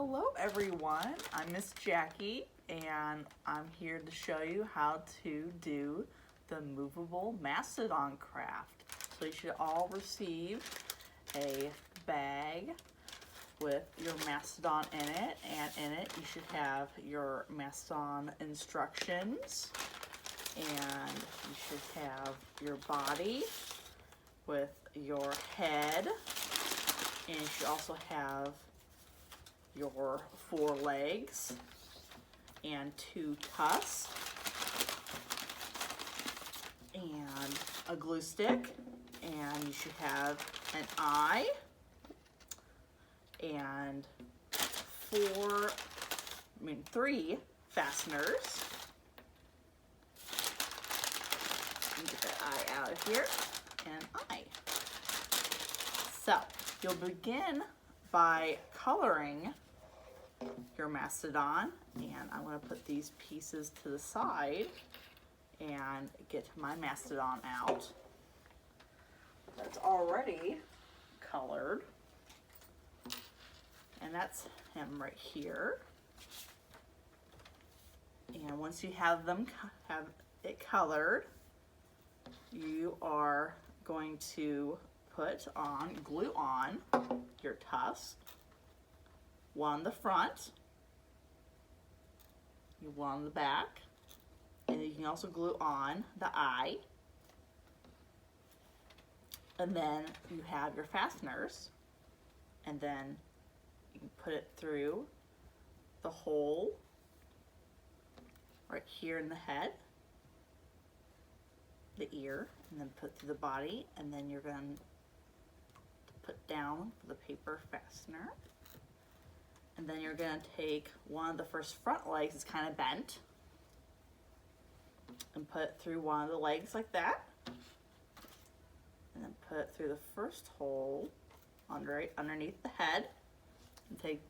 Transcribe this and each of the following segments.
Hello everyone, I'm Miss Jackie and I'm here to show you how to do the movable mastodon craft. So you should all receive a bag with your mastodon in it, and in it you should have your mastodon instructions, and you should have your body with your head, and you should also have your 4 legs and 2 tusks and a glue stick, and you should have an eye and 3 fasteners. Let me get that eye out of here, and eye. So you'll begin by coloring your mastodon, and I'm going to put these pieces to the side and get my mastodon out. That's already colored, and that's him right here. And once you have it colored, you are going to glue on your tusk, one on the front, one on the back, and you can also glue on the eye. And then you have your fasteners, and then you can put it through the hole right here in the head, the ear, and then put through the body, and then you're going to put down the paper fastener. And then you're going to take one of the first front legs, it's kind of bent, and put it through one of the legs like that. And then put it through the first hole underneath the head, and take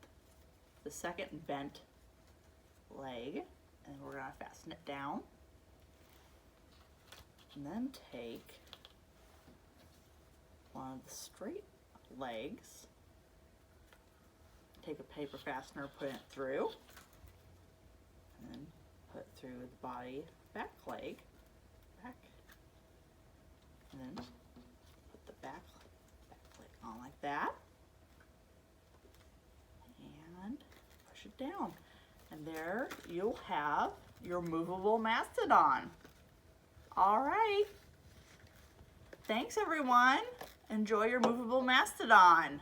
the second bent leg, and we're going to fasten it down. And then take one of the straight legs, take a paper fastener, put it through, and then put it through the body back leg, and then put the back leg on like that, and push it down. And there you'll have your movable mastodon. All right. Thanks everyone. Enjoy your movable mastodon.